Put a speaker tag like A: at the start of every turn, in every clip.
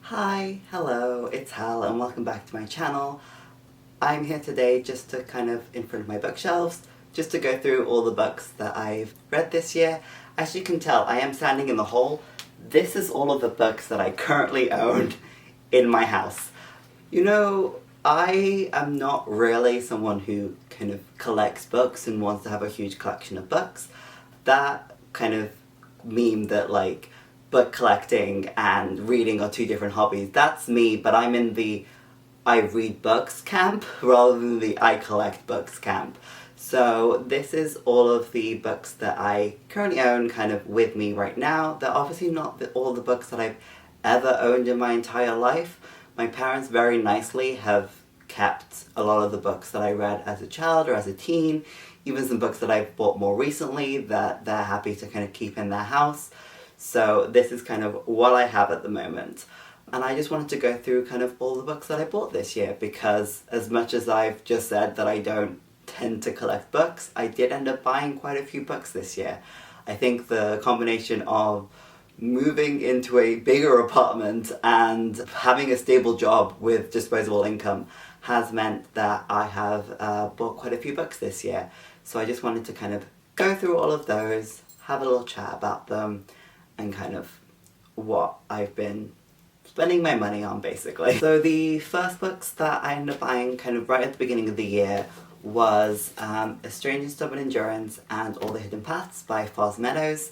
A: Hi, hello, it's Hal and welcome back to my channel. I'm here today just to in front of my bookshelves, just to go through all the books that I've read this year. As you can tell, I am standing in the hall. This is all of the books that I currently own in my house. You know, I am not really someone who collects books and wants to have a huge collection of books. That meme that book collecting and reading are two different hobbies. That's me, but I'm in the I read books camp rather than the I collect books camp. So this is all of the books that I currently own with me right now. They're obviously not all the books that I've ever owned in my entire life. My parents very nicely have kept a lot of the books that I read as a child or as a teen, even some books that I've bought more recently that they're happy to keep in their house. So this is what I have at the moment. And I just wanted to go through all the books that I bought this year, because as much as I've just said that I don't tend to collect books, I did end up buying quite a few books this year. I think the combination of moving into a bigger apartment and having a stable job with disposable income has meant that I have bought quite a few books this year. So I just wanted to go through all of those, have a little chat about them, and what I've been spending my money on, basically. So the first books that I ended up buying right at the beginning of the year was A Strange and Stubborn Endurance and All the Hidden Paths by Meadows.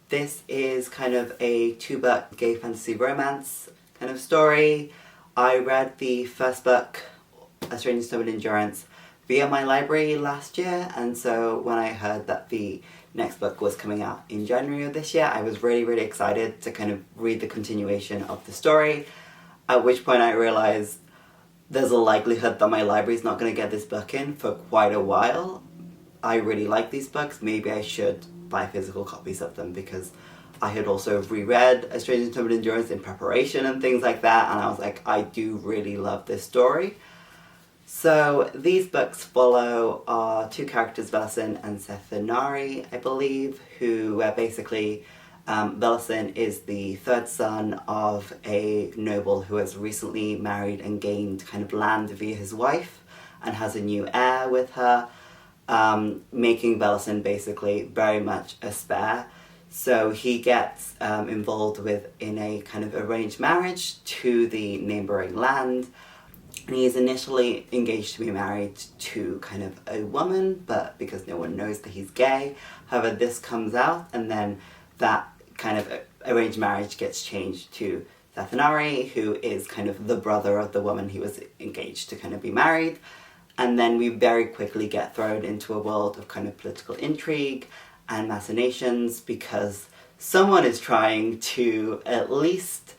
A: This is a two-book gay fantasy romance story. I read the first book, A Strange and Stubborn Endurance, via my library last year, and so when I heard that the next book was coming out in January of this year, I was really excited to read the continuation of the story, at which point I realized there's a likelihood that my library's not going to get this book in for quite a while. I really like these books. Maybe I should buy physical copies of them, because I had also reread A Strange and Stubborn Endurance in preparation and things like that, and I was like, I do really love this story. So these books follow our two characters, Velicin and Sethanari, I believe, who basically, Velicin is the third son of a noble who has recently married and gained land via his wife, and has a new heir with her, making Velicin basically very much a spare. So he gets involved in a arranged marriage to the neighbouring land. And he is initially engaged to be married to a woman, but because no one knows that he's gay. However, this comes out, and then that arranged marriage gets changed to Sethanari, who is the brother of the woman he was engaged to be married. And then we very quickly get thrown into a world of political intrigue and machinations, because someone is trying to at least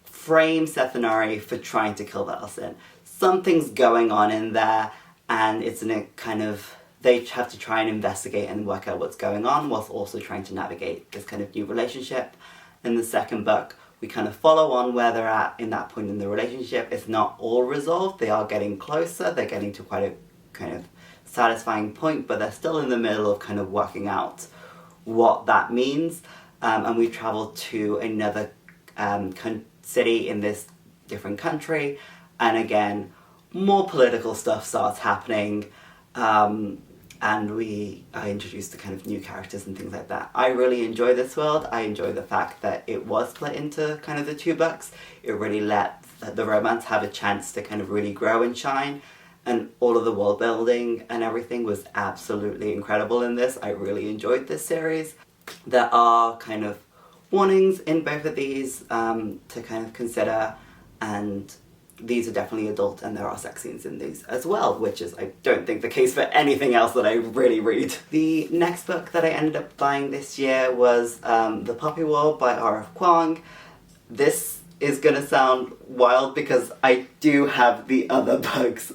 A: frame Sethanari for trying to kill Velicin. Something's going on in there, and it's in a they have to try and investigate and work out what's going on, whilst also trying to navigate this new relationship. In the second book, we follow on where they're at in that point in the relationship. It's not all resolved, they are getting closer, they're getting to quite a satisfying point, but they're still in the middle of working out what that means. And we travel to another city in this different country, and again more political stuff starts happening, and I introduced the new characters and things like that. I really enjoy this world. I enjoy the fact that it was split into the two books. It really let the romance have a chance to really grow and shine, and all of the world building and everything was absolutely incredible in this. I really enjoyed this series. There are warnings in both of these to consider, and these are definitely adult, and there are sex scenes in these as well, which is, I don't think, the case for anything else that I really read. The next book that I ended up buying this year was The Poppy War by R.F. Kuang. This is gonna sound wild because I do have the other books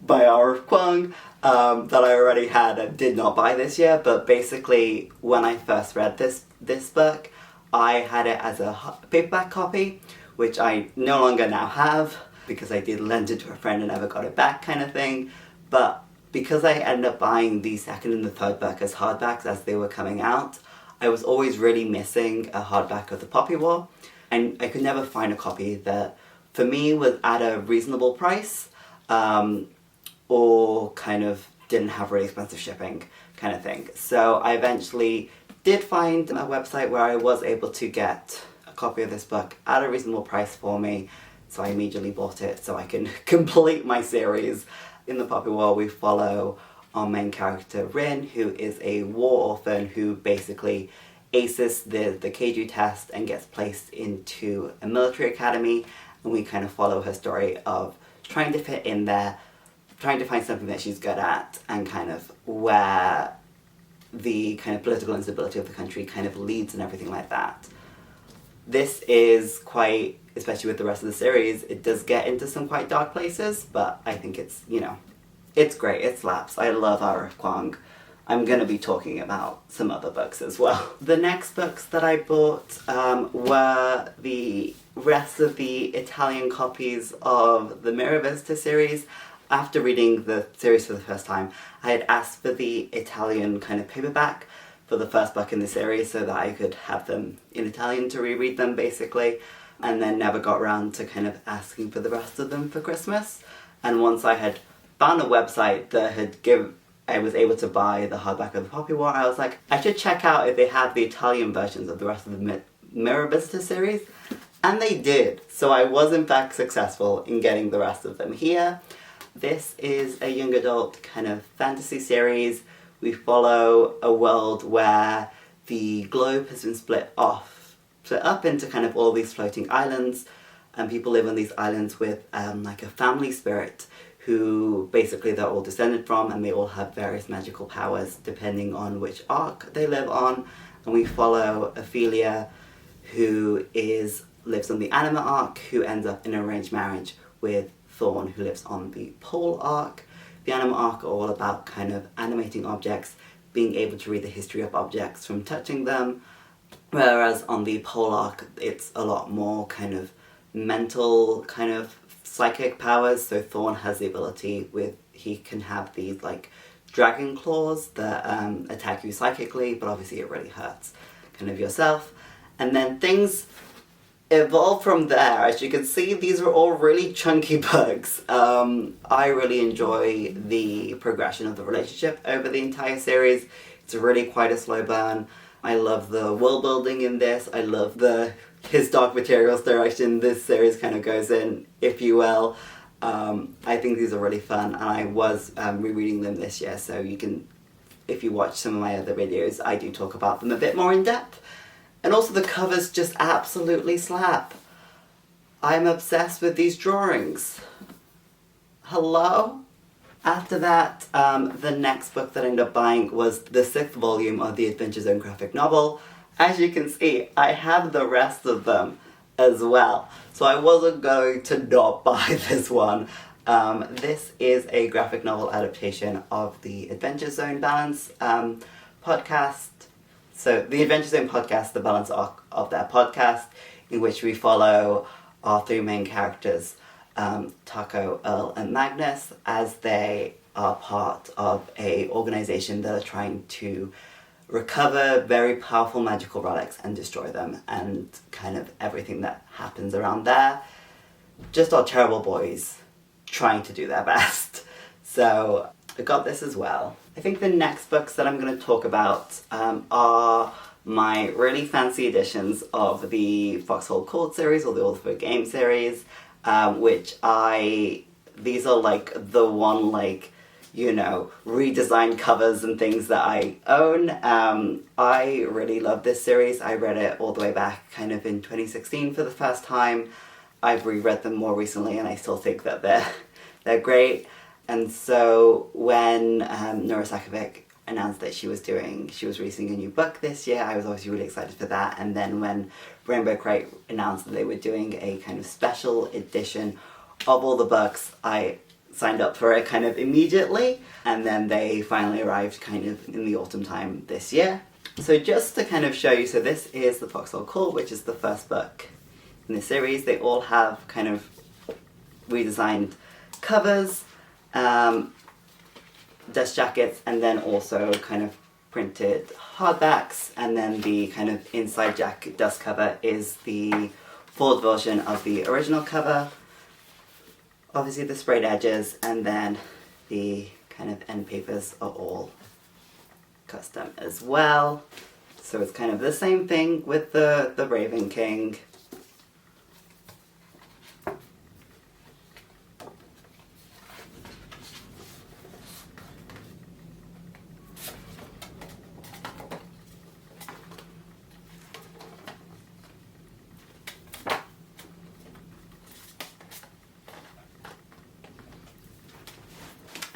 A: by R.F. Kuang that I already had and did not buy this year, but basically when I first read this book, I had it as a paperback copy, which I no longer now have, because I did lend it to a friend and never got it back thing. But because I ended up buying the second and the third book as hardbacks as they were coming out, I was always really missing a hardback of The Poppy War. and I could never find a copy that, for me, was at a reasonable price, or kind of didn't have really expensive shipping kind of thing. So I eventually did find a website where I was able to get a copy of this book at a reasonable price for me, so I immediately bought it so I can complete my series. In the Poppy War, we follow our main character Rin, who is a war orphan who basically aces the Keiju test and gets placed into a military academy, and we kind of follow her story of trying to fit in there, trying to find something that she's good at, and kind of where the kind of political instability of the country kind of leads and everything like that. This is quite, especially with the rest of the series, it does get into some quite dark places, but I think it's, you know, it's great, it slaps. I love our Kuang. I'm going to be talking about some other books as well. The next books that I bought were the rest of the Italian copies of the Mirror Visitor series. After reading the series for the first time, I had asked for the Italian kind of paperback for the first book in the series so that I could have them in Italian to reread them, basically, and then never got around to kind of asking for the rest of them for Christmas. And once I had found a website that had I was able to buy the hardback of the Poppy War, I was like, I should check out if they have the Italian versions of the rest of the Mirror Visitor series. And they did. So I was in fact successful in getting the rest of them here. This is a young adult kind of fantasy series. We follow a world where the globe has been split up into kind of all these floating islands, and people live on these islands with like a family spirit who basically they're all descended from, and they all have various magical powers depending on which arc they live on. And we follow Ophelia, who lives on the Anima arc, who ends up in an arranged marriage with Thorn, who lives on the Pole arc. The Anima arc are all about kind of animating objects, being able to read the history of objects from touching them, whereas on the Pole arc it's a lot more kind of mental, kind of psychic powers. So Thorn has the ability he can have these like dragon claws that attack you psychically, but obviously it really hurts kind of yourself. And then things evolve from there. As you can see, these are all really chunky books. I really enjoy the progression of the relationship over the entire series. It's really quite a slow burn. I love the world building in this. I love his Dark Materials direction this series kind of goes in, if you will. I think these are really fun, and I was rereading them this year, so you can, if you watch some of my other videos, I do talk about them a bit more in depth. And also the covers just absolutely slap. I'm obsessed with these drawings. Hello? After that, the next book that I ended up buying was the 6th volume of the Adventure Zone graphic novel. As you can see, I have the rest of them as well. So I wasn't going to not buy this one. This is a graphic novel adaptation of the Adventure Zone Balance podcast. So the Adventure Zone podcast, the balance arc of their podcast, in which we follow our 3 main characters, Taco, Earl, and Magnus, as they are part of a organization that are trying to recover very powerful magical relics and destroy them, and kind of everything that happens around there. Just our terrible boys trying to do their best. So I got this as well. I think the next books that I'm going to talk about are my really fancy editions of the Foxhole Court series, or the Author Game series, these are like the one, like, you know, redesigned covers and things that I own. I really love this series. I read it all the way back kind of in 2016 for the first time. I've reread them more recently, and I still think that they're great. And so when Nora Sakavic announced that she was releasing a new book this year, I was obviously really excited for that. And then when Rainbow Crate announced that they were doing a kind of special edition of all the books, I signed up for it kind of immediately. And then they finally arrived kind of in the autumn time this year. So just to kind of show you, so this is the Foxhole Court, which is the first book in the series. They all have kind of redesigned covers, dust jackets, and then also kind of printed hardbacks, and then the kind of inside dust cover is the full version of the original cover. Obviously the sprayed edges, and then the kind of end papers are all custom as well. So it's kind of the same thing with the Raven King.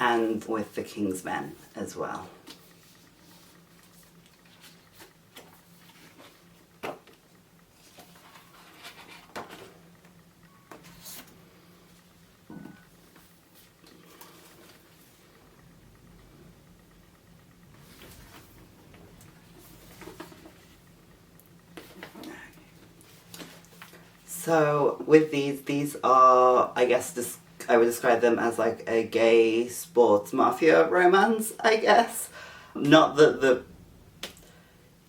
A: And with the King's Men as well. So with these are, I guess, I would describe them as like a gay sports mafia romance, I guess. Not that the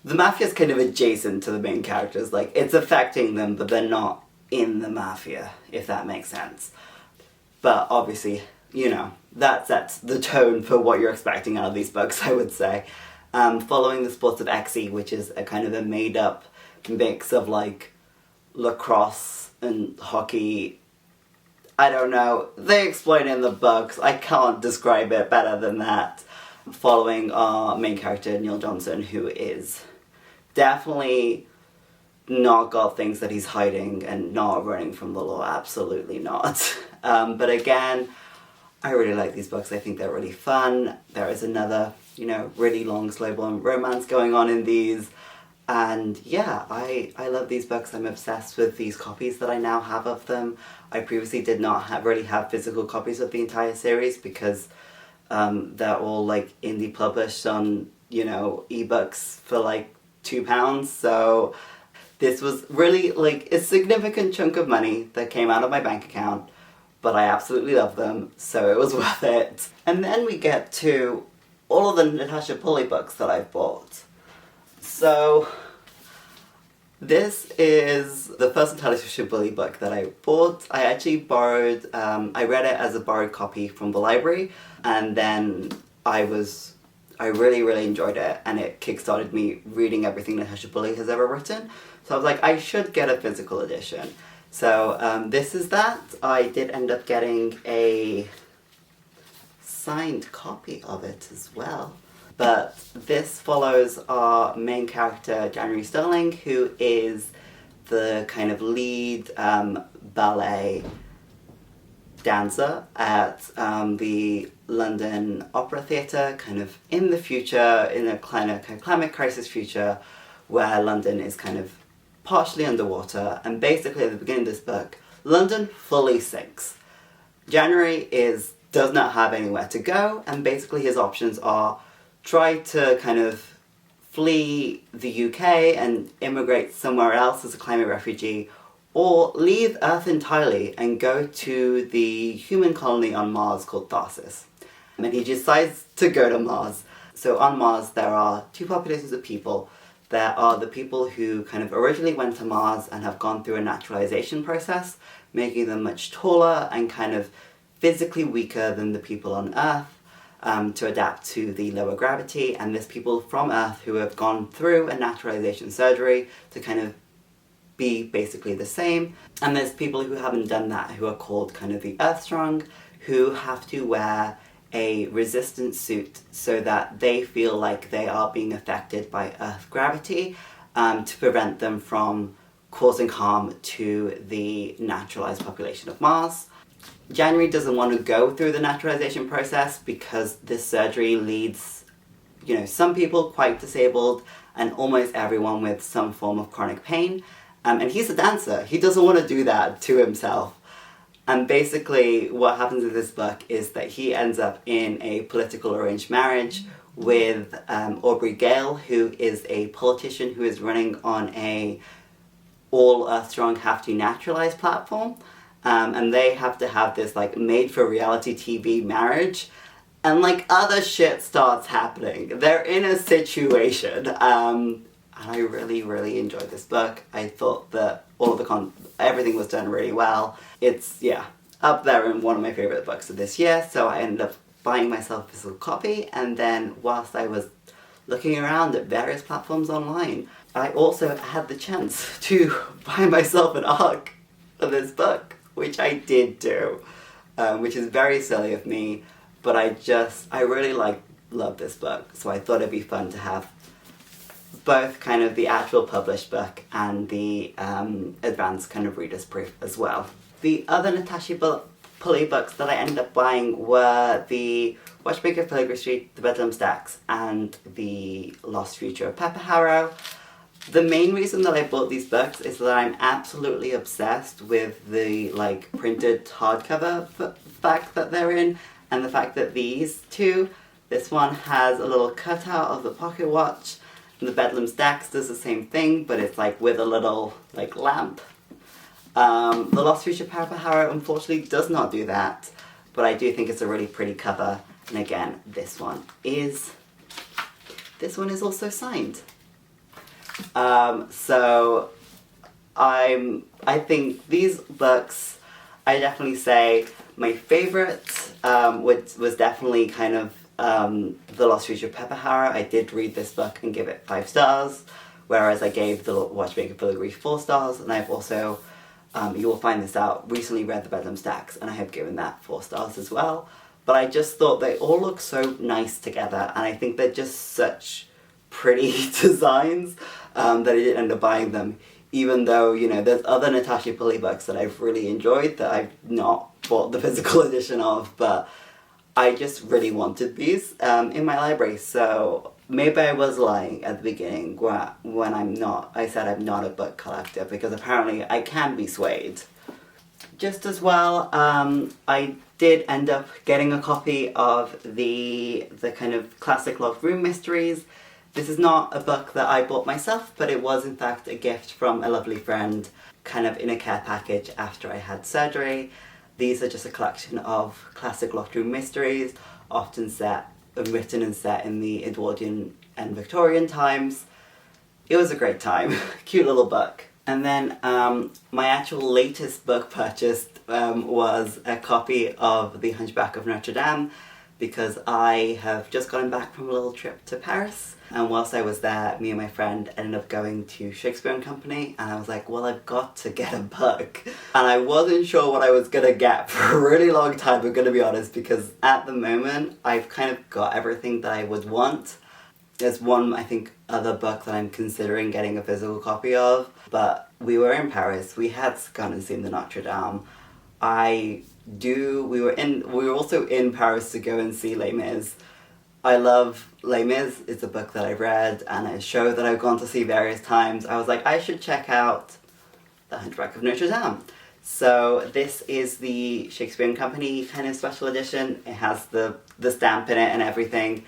A: mafia's kind of adjacent to the main characters, like it's affecting them, but they're not in the mafia, if that makes sense. But obviously, you know, that sets the tone for what you're expecting out of these books, I would say. Following the sports of Echi, which is a kind of a made-up mix of like lacrosse and hockey. I don't know, they explain in the books, I can't describe it better than that. Following our main character, Neil Johnson, who is definitely not got things that he's hiding and not running from the law, absolutely not. But again, I really like these books, I think they're really fun. There is another, you know, really long slow burn romance going on in these. And yeah, I love these books. I'm obsessed with these copies that I now have of them. I previously did not really have physical copies of the entire series because they're all like indie published on, you know, ebooks for like £2. So this was really like a significant chunk of money that came out of my bank account, but I absolutely love them, so it was worth it. And then we get to all of the Natasha Pulley books that I've bought. So, this is the first Natasha Pulley book that I bought. I actually borrowed, I read it as a borrowed copy from the library, and then I really, really enjoyed it, and it kickstarted me reading everything Natasha Pulley has ever written. So I was like, I should get a physical edition. So, this is that. I did end up getting a signed copy of it as well. But this follows our main character, January Sterling, who is the kind of lead ballet dancer at the London Opera Theatre, kind of in the future, in a kind of climate crisis future, where London is kind of partially underwater, and basically at the beginning of this book, London fully sinks. January does not have anywhere to go, and basically his options are try to kind of flee the UK and immigrate somewhere else as a climate refugee, or leave Earth entirely and go to the human colony on Mars called Tharsis. And he decides to go to Mars. So on Mars there are two populations of people. There are the people who kind of originally went to Mars and have gone through a naturalization process, making them much taller and kind of physically weaker than the people on Earth, to adapt to the lower gravity, and there's people from Earth who have gone through a naturalization surgery to kind of be basically the same, and there's people who haven't done that, who are called kind of the Earthstrong, who have to wear a resistance suit so that they feel like they are being affected by Earth gravity, to prevent them from causing harm to the naturalized population of Mars. January doesn't want to go through the naturalization process because this surgery leaves, you know, some people quite disabled and almost everyone with some form of chronic pain. And he's a dancer. He doesn't want to do that to himself. And basically what happens in this book is that he ends up in a political arranged marriage with Aubrey Gale, who is a politician who is running on a all Earthstrong have to naturalize platform. And they have to have this like made-for-reality TV marriage, and like other shit starts happening. They're in a situation. and I really, really enjoyed this book. I thought that all of the everything was done really well. It's, yeah, up there in one of my favourite books of this year, so I ended up buying myself a physical copy, and then whilst I was looking around at various platforms online, I also had the chance to buy myself an ARC for this book, which I did do, which is very silly of me, but I really love this book, so I thought it'd be fun to have both kind of the actual published book and the advanced kind of reader's proof as well. The other Natasha Pulley books that I ended up buying were the Watchmaker, Filigree, the Bedlam stacks, and the Lost Future of Pepperharrow. The main reason that I bought these books is that I'm absolutely obsessed with the printed hardcover fact that they're in, and the fact that these two, this one has a little cutout of the pocket watch, and the Bedlam stacks does the same thing, but it's with a little lamp. The Lost Future Pepperharrow unfortunately does not do that, but I do think it's a really pretty cover, and again, this one is also signed. So I think these books, I definitely say my favourite was definitely kind of The Lost Future of Pepperharrow. I did read this book and give it 5 stars, whereas I gave The Watchmaker Filigree 4 stars, and I've also, you will find this out, recently read the Bedlam stacks, and I have given that 4 stars as well. But I just thought they all look so nice together, and I think they're just such pretty designs that I didn't end up buying them, even though, there's other Natasha Pulley books that I've really enjoyed that I've not bought the physical edition of, but I just really wanted these in my library, so maybe I was lying at the beginning when I said I'm not a book collector, because apparently I can be swayed. Just as well, I did end up getting a copy of the kind of classic Locked Room mysteries. This is not a book that I bought myself, but it was in fact a gift from a lovely friend, kind of in a care package after I had surgery. These are just a collection of classic Locked Room mysteries, often written and set in the Edwardian and Victorian times. It was a great time. Cute little book. And then my actual latest book purchase was a copy of The Hunchback of Notre-Dame, because I have just gotten back from a little trip to Paris, and whilst I was there, me and my friend ended up going to Shakespeare & Company, and I was like, well, I've got to get a book. And I wasn't sure what I was gonna get for a really long time, I'm gonna be honest, because at the moment, I've kind of got everything that I would want. There's one, I think, other book that I'm considering getting a physical copy of, but we were in Paris, we had gone and seen the Notre-Dame. We were also in Paris to go and see Les Mis. I love Les Mis, it's a book that I've read and a show that I've gone to see various times. I was like, I should check out The Hunchback of Notre-Dame. So this is the Shakespeare & Company kind of special edition. It has the stamp in it and everything.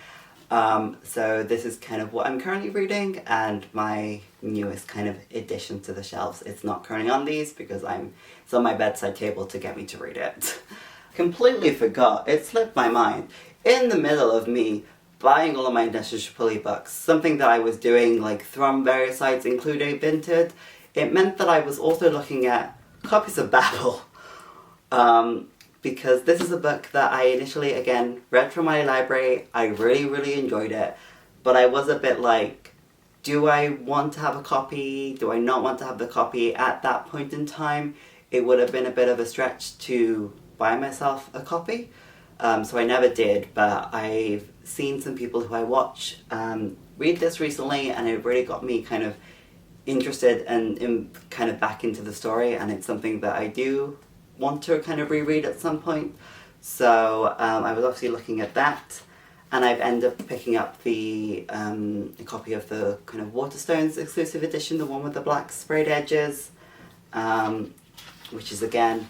A: So this is kind of what I'm currently reading, and my newest kind of addition to the shelves. It's not currently on these because it's on my bedside table to get me to read it. Completely forgot, it slipped my mind. In the middle of me buying all of my Natasha Pulley books, something that I was doing from various sites, including Vinted, it meant that I was also looking at copies of Babel. Because this is a book that I initially, again, read from my library. I really, really enjoyed it. But I was a bit like, do I want to have a copy? Do I not want to have the copy? At that point in time, it would have been a bit of a stretch to buy myself a copy. So I never did, but I've seen some people who I watch read this recently, and it really got me kind of interested and kind of back into the story, and it's something that I do want to kind of reread at some point. So I was obviously looking at that, and I've ended up picking up a copy of the kind of Waterstones exclusive edition, the one with the black sprayed edges, which is again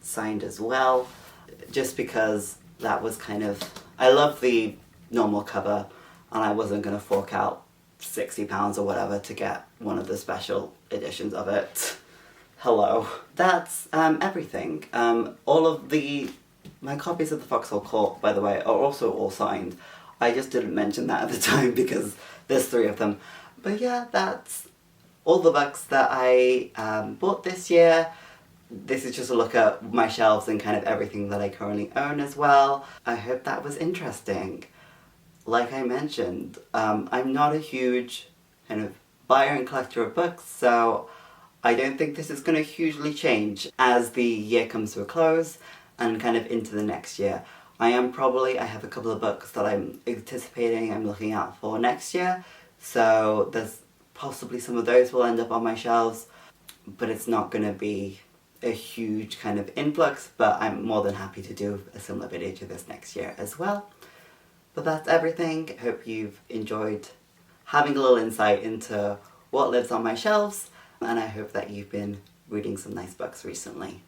A: signed as well, just because that was kind of, I love the normal cover, and I wasn't going to fork out £60 or whatever to get one of the special editions of it. Hello. That's everything. All of my copies of the Foxhole Court, by the way, are also all signed. I just didn't mention that at the time because there's 3 of them. But yeah, that's all the books that I bought this year. This is just a look at my shelves and kind of everything that I currently own as well. I hope that was interesting. Like I mentioned, I'm not a huge kind of buyer and collector of books, so I don't think this is going to hugely change as the year comes to a close and kind of into the next year. I have a couple of books that I'm anticipating, I'm looking out for next year, so there's possibly some of those will end up on my shelves, but it's not going to be a huge kind of influx, but I'm more than happy to do a similar video to this next year as well. But that's everything. Hope you've enjoyed having a little insight into what lives on my shelves, and I hope that you've been reading some nice books recently.